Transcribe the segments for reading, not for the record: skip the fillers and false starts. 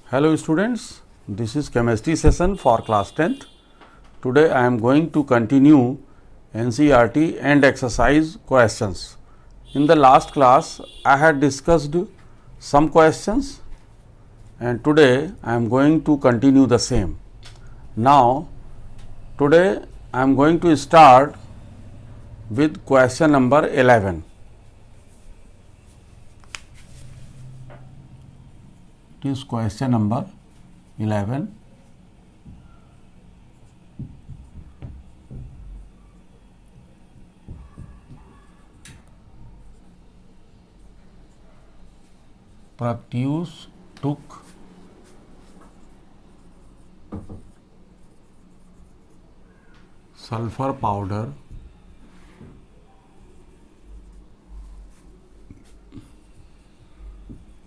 Hello students, this is chemistry session for class 10th. Today I am going to continue NCERT and exercise questions. In the last class I had discussed some questions and today I am going to continue the same. Now today I am going to start with question number 11. It is question number 11. Pratyush took sulfur powder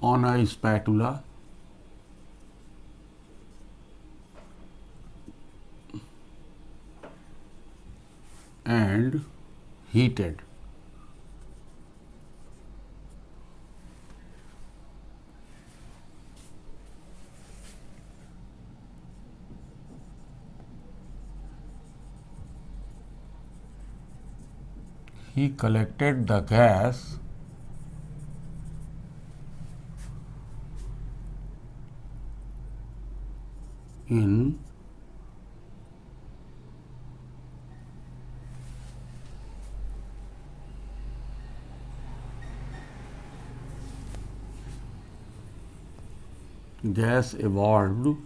on a spatula and heated. He collected the gas in gas evolved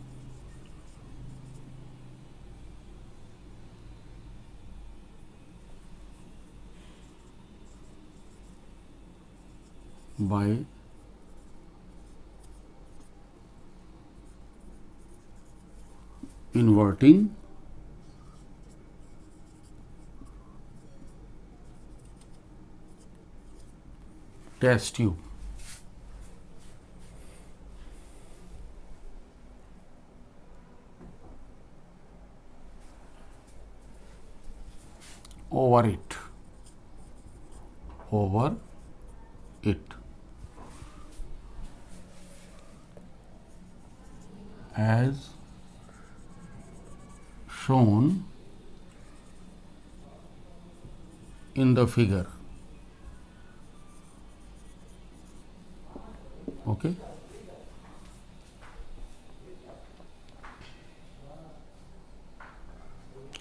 by inverting test tube. Over it as shown in the figure. Okay.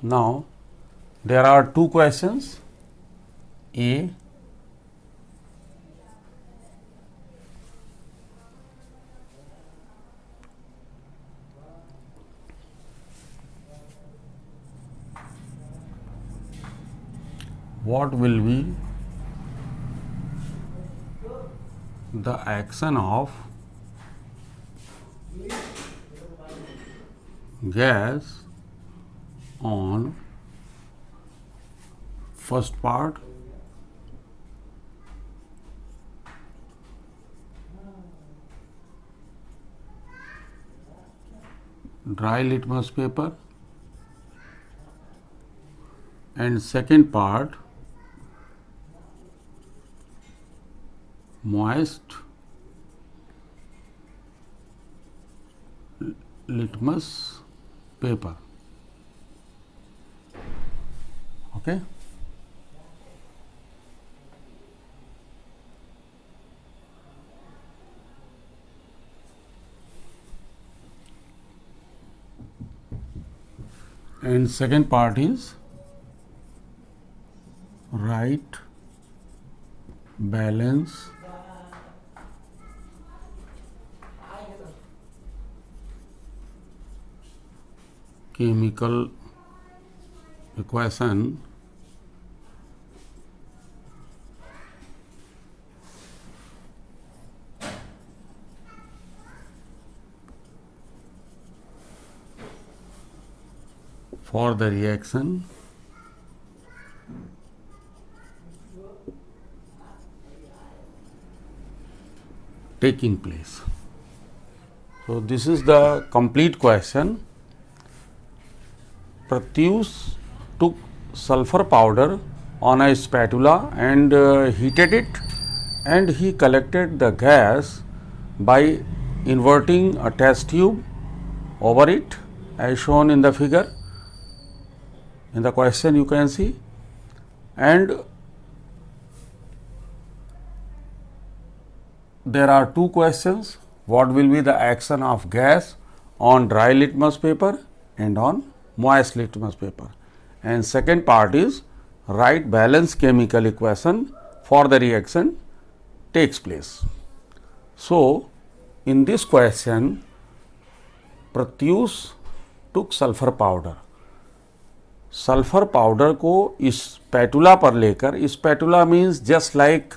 Now there are two questions. A, what will be the action of gas on first part dry litmus paper and second part moist litmus paper. Okay. And second part is right balance chemical equation for the reaction taking place. So this is the complete question. Pratyush took sulfur powder on a spatula and heated it, and he collected the gas by inverting a test tube over it as shown in the figure. In the question you can see, and there are two questions. What will be the action of gas on dry litmus paper and on moist litmus paper? And second part is write balanced chemical equation for the reaction takes place. So, in this question Pratyush took sulfur powder. Sulphur powder को spatula पर लेकर, spatula means just like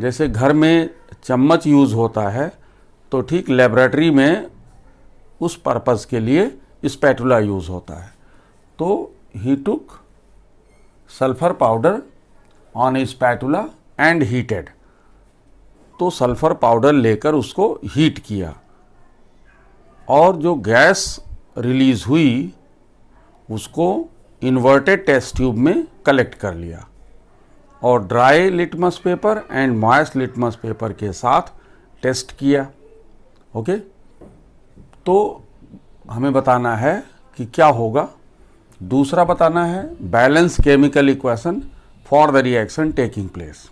जैसे घर में चम्मच use होता है तो ठीक लेबोरेटरी में उस पर्पज़ के लिए स्पैटुला यूज़ होता है. तो he took sulphur powder on a spatula and heated. तो सल्फर पाउडर लेकर उसको हीट किया और जो गैस रिलीज़ हुई उसको इन्वर्टेड टेस्ट ट्यूब में कलेक्ट कर लिया और dry litmus paper and moist litmus paper के साथ टेस्ट किया. ओके, तो हमें बताना है कि क्या होगा. दूसरा बताना है balance chemical equation for the reaction taking place.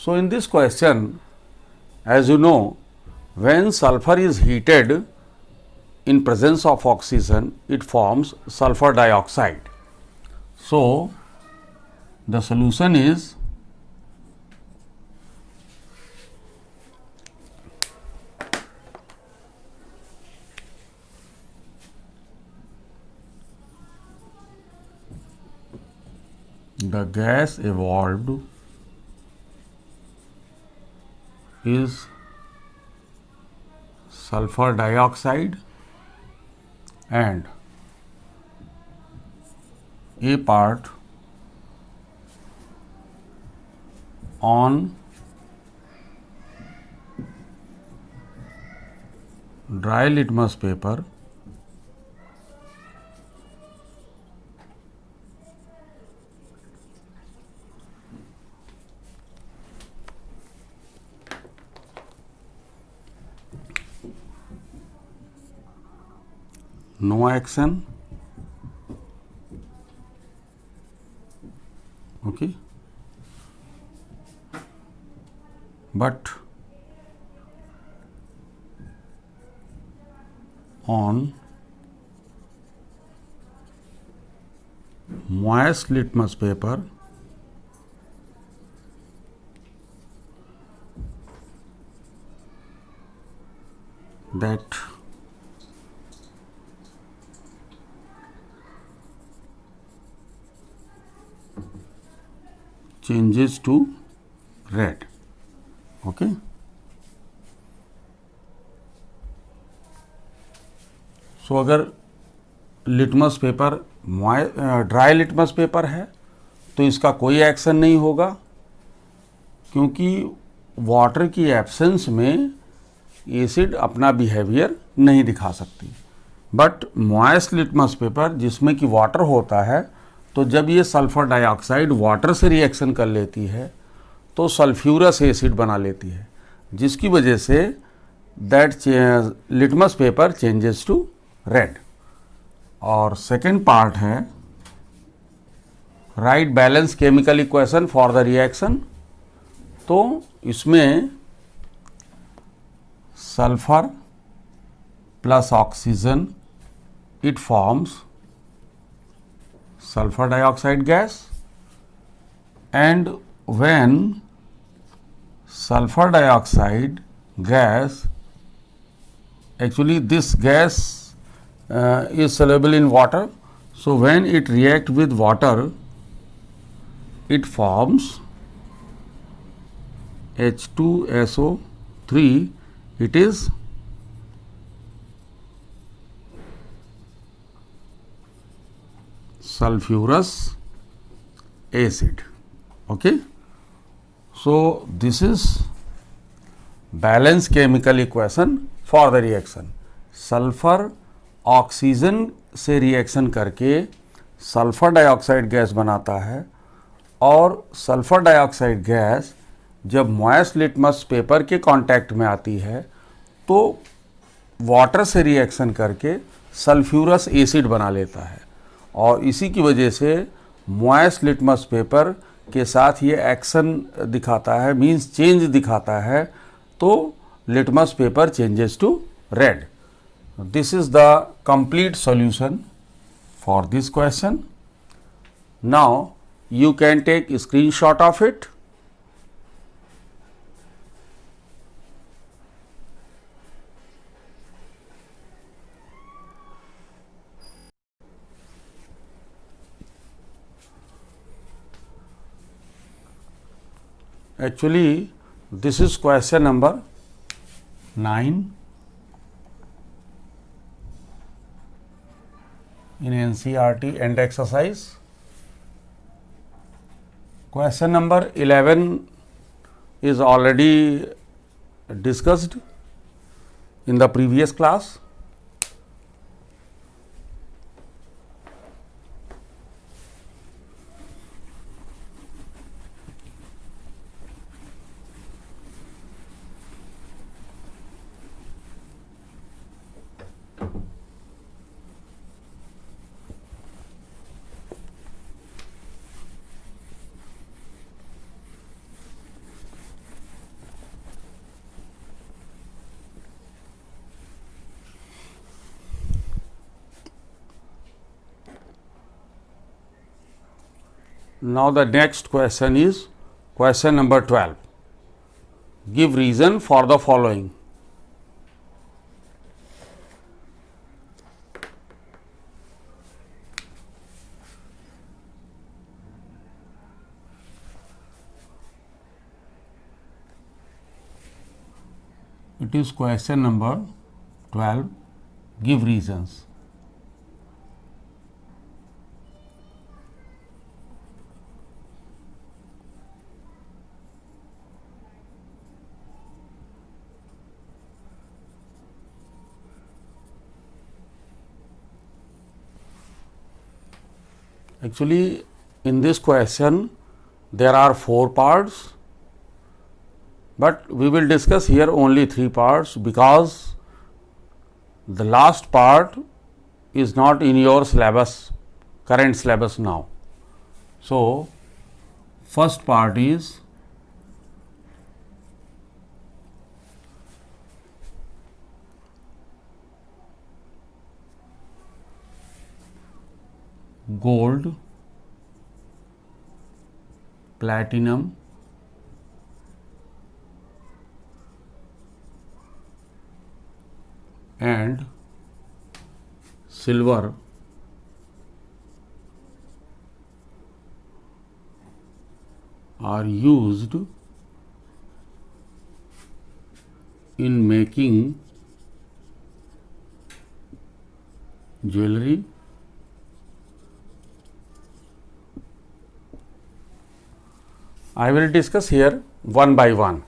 So in this question, as you know, when sulfur is heated in presence of oxygen, it forms sulfur dioxide. So, the solution is the gas evolved is sulfur dioxide and a part on dry litmus paper no action. Okay, but on moist litmus paper that changes to red. Okay, सो अगर litmus paper dry litmus paper है तो इसका कोई action नहीं होगा क्योंकि water की absence में एसिड अपना बिहेवियर नहीं दिखा सकती. बट मॉइस्ट लिटमस पेपर जिसमें कि वाटर होता है, तो जब ये सल्फर डाइऑक्साइड वाटर से रिएक्शन कर लेती है तो सल्फ्यूरस एसिड बना लेती है, जिसकी वजह से that litmus paper changes to red. और सेकेंड पार्ट है write balance chemical equation for the reaction. तो इसमें sulphur plus oxygen it forms sulfur dioxide gas, and when sulfur dioxide gas, actually this gas is soluble in water, so when it react with water it forms H2SO3. it is sulfurous acid. Okay, so this is balance chemical equation for the reaction. Sulphur oxygen से reaction करके sulphur dioxide gas बनाता है और sulphur dioxide gas जब moist litmus paper के contact में आती है तो वाटर से रिएक्शन करके सल्फ्यूरस एसिड बना लेता है और इसी की वजह से मॉइस्ट लिटमस पेपर के साथ ये एक्शन दिखाता है, मींस चेंज दिखाता है, तो litmus paper changes to red. This is the complete solution for this question. Now you can take a screenshot of it. Actually, this is question number 9 in NCERT and exercise. Question number 11 is already discussed in the previous class. Now the next question is question number 12. Give reason for the following. It is question number 12. Give reasons. Actually, in this question there are 4 parts, but we will discuss here only 3 parts because the last part is not in your syllabus, current syllabus now. So, first part is gold, platinum, and silver are used in making jewelry. I will discuss here one by one.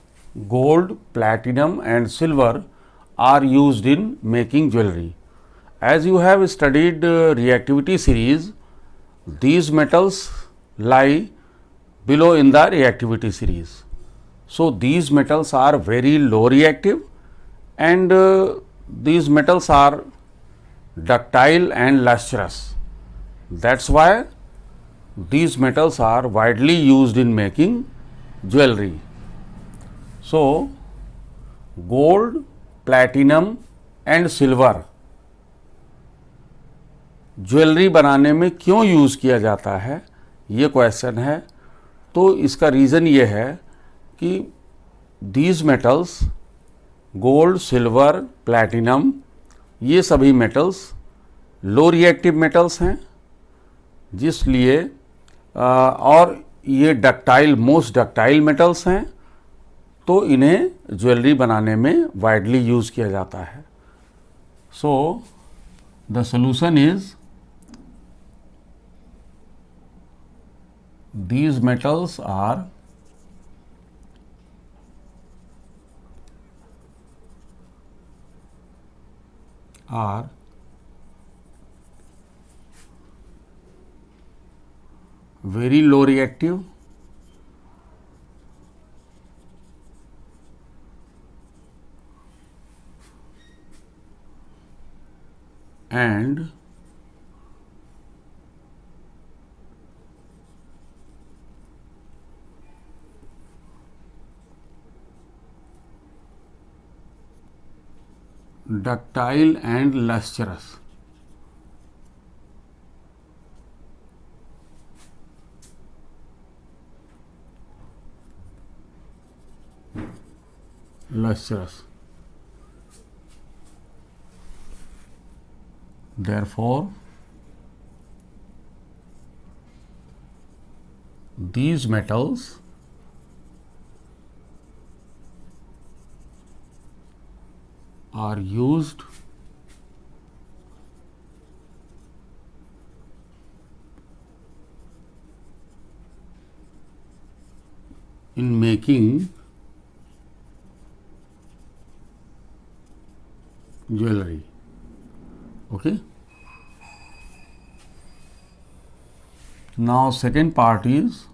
Gold, platinum and silver are used in making jewelry. As you have studied reactivity series, these metals lie below in the reactivity series. So, these metals are very low reactive and these metals are ductile and lustrous. That's why these metals are widely used in making jewelry. So, gold, platinum and silver jewellery बनाने में क्यों use किया जाता है, ये question है. तो इसका रीज़न ये है कि these metals gold, silver, platinum, ये सभी मेटल्स लो रिएक्टिव मेटल्स हैं, जिसलिए और ये डक्टाइल, मोस्ट डक्टाइल मेटल्स हैं, तो इन्हें ज्वेलरी बनाने में वाइडली यूज़ किया जाता है. So the solution is these metals are very low reactive and ductile and lustrous. Lustrous. Therefore, these metals are used in making jewelry. Okay. Now second part is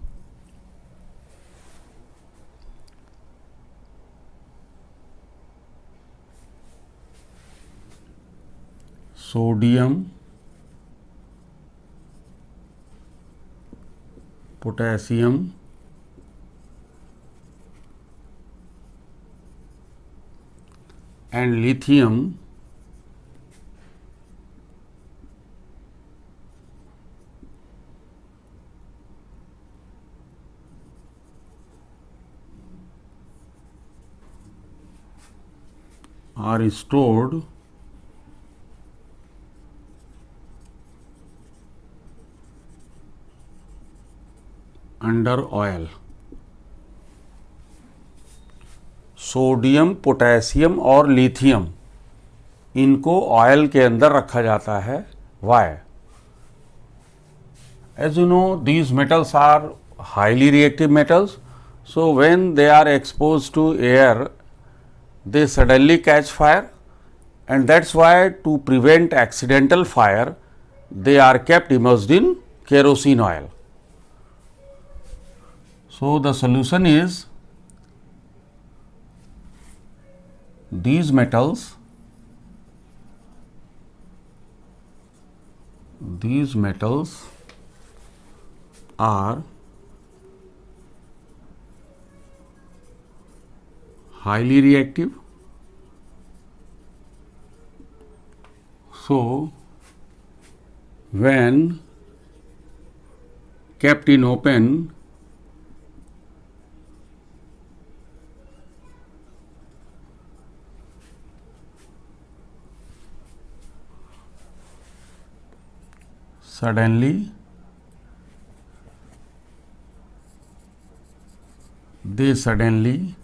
sodium, potassium, and lithium are stored under oil. Sodium, potassium और lithium इनको oil के अंदर रखा जाता है. Y? As you know, these metals are highly reactive metals. So when they are exposed to air, they suddenly catch fire, and that's why to prevent accidental fire, they are kept immersed in kerosene oil. So the solution is these metals are highly reactive. So when kept in open, suddenly they suddenly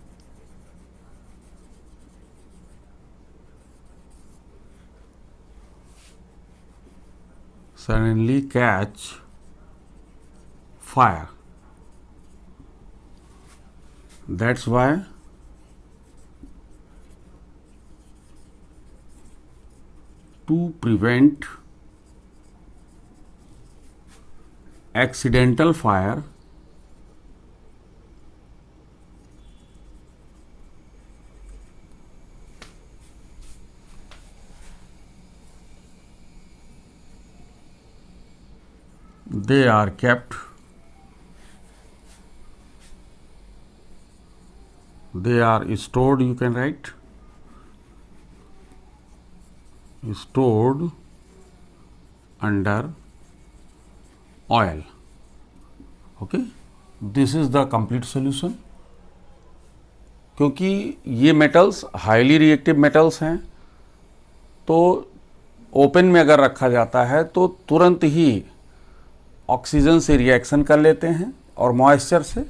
catch fire. That's why to prevent accidental fire, they are kept, they are stored, you can write, stored under oil. Okay, this is the complete solution. क्योंकि ये metals highly reactive metals हैं, तो open में अगर रखा जाता है तो तुरंत ही ऑक्सीजन से रिएक्शन कर लेते हैं और मॉइस्चर से,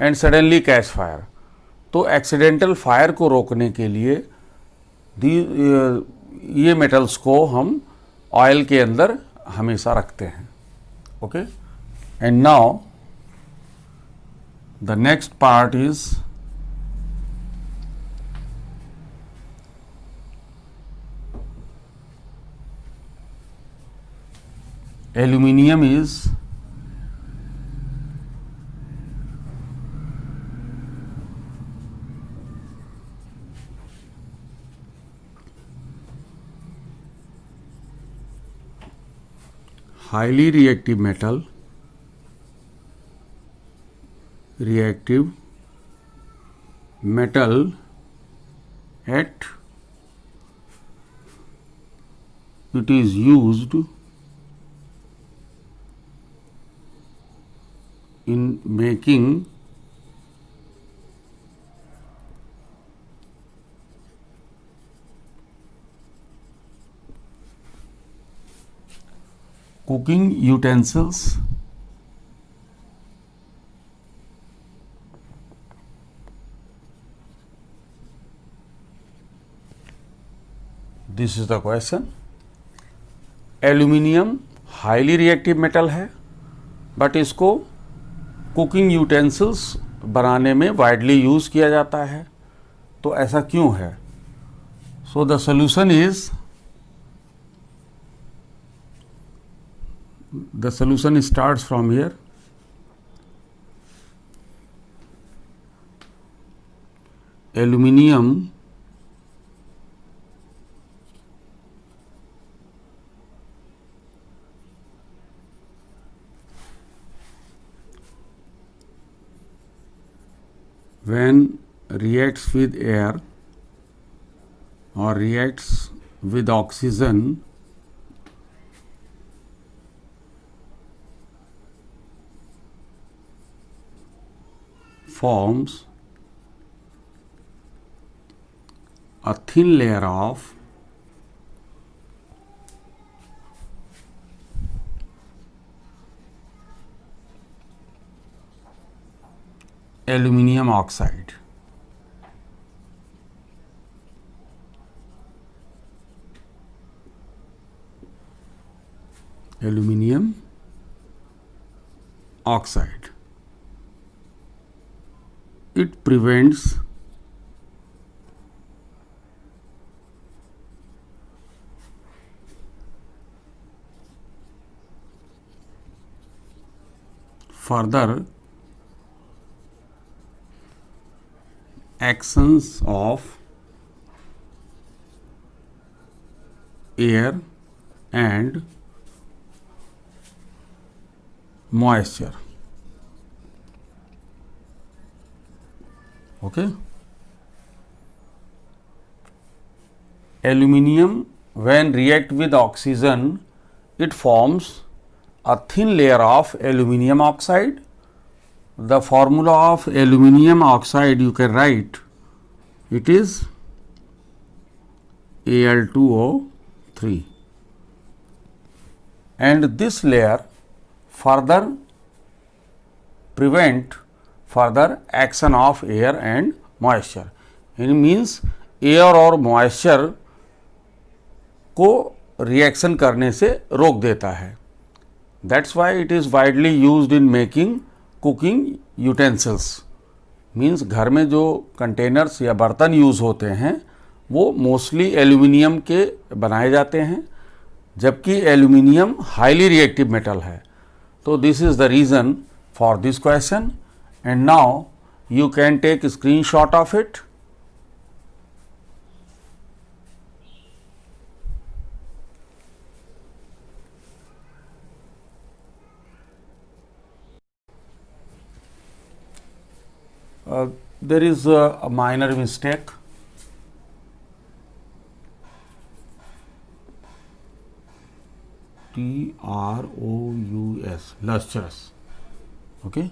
एंड सडनली कैच फायर. तो एक्सीडेंटल फायर को रोकने के लिए ये मेटल्स को हम ऑयल के अंदर हमेशा रखते हैं. Okay, and now the next part is aluminum is highly reactive metal at it is used in making cooking utensils this is the question. Aluminium highly reactive metal है बट इसको cooking utensils बनाने में widely use किया जाता है, तो ऐसा क्यों है? So the solution is the solution starts from here. Aluminium when reacts with air or reacts with oxygen forms a thin layer of aluminium oxide. Aluminium oxide. It prevents further actions of air and moisture. Okay. Aluminium when react with oxygen, it forms a thin layer of aluminium oxide. The formula of aluminium oxide you can write, it is Al2O3, and this layer further prevent further action of air and moisture. It means air और moisture को reaction करने से रोक देता है. That's why it is widely used in making cooking utensils. Means घर में जो containers या बर्तन यूज होते हैं वो मोस्टली एल्यूमिनियम के बनाए जाते हैं, जबकि एल्यूमिनियम हाईली रिएक्टिव मेटल है. तो this is the reason for this question. And now you can take a screenshot of it. There is a minor mistake. TROUS, lustrous. Okay.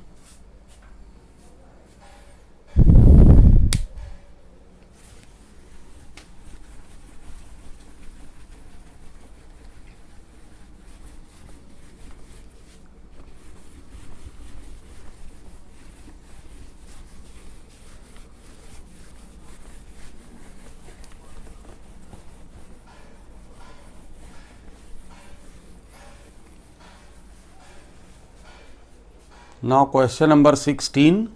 Now question number 16.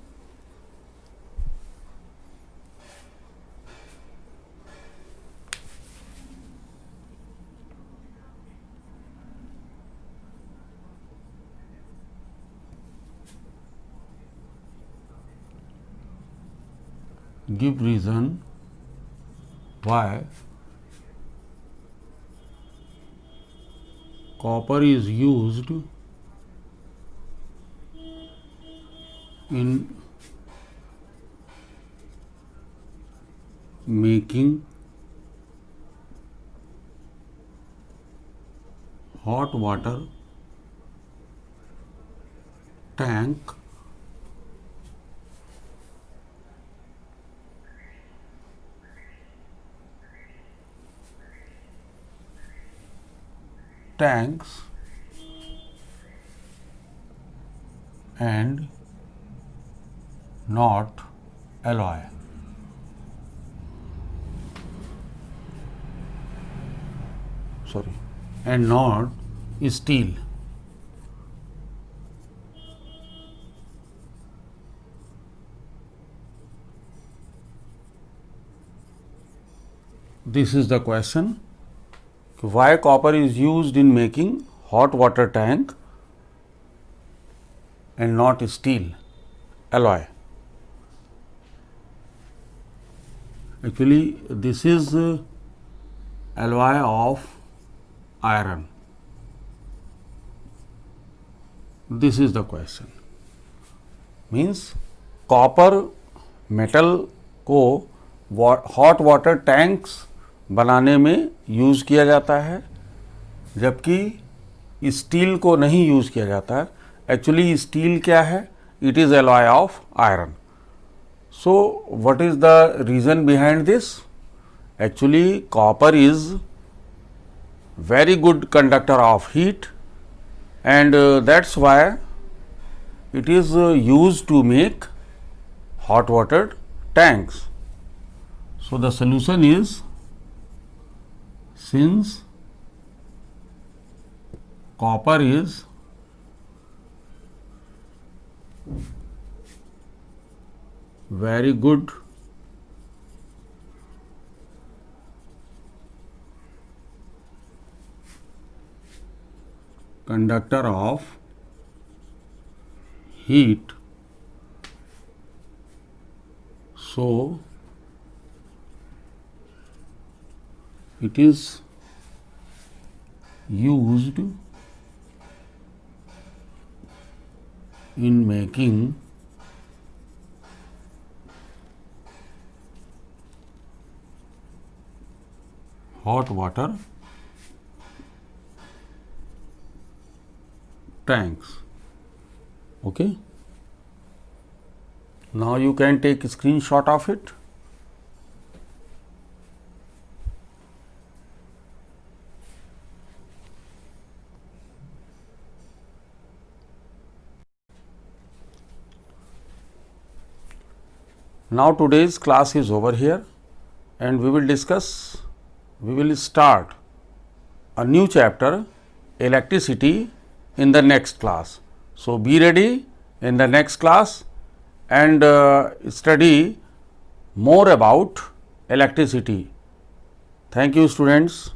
Give reason why copper is used in making hot water tank tanks and not alloy. And not steel. This is the question. Why copper is used in making hot water tank and not steel alloy? Actually, this is alloy of iron. This is the question. Means copper metal को hot water tanks बनाने में use किया जाता है, जबकि steel को नहीं use किया जाता है. एक्चुअली स्टील क्या है? It is alloy of iron. So what is the reason behind this? Actually copper is very good conductor of heat, and that's why it is used to make hot water tanks. So the solution is, since copper is very good conductor of heat, so it is used in making hot water tanks. Okay. Now you can take a screenshot of it. Now today's class is over here, and we will start a new chapter, electricity, in the next class. So be ready in the next class and study more about electricity. Thank you, students.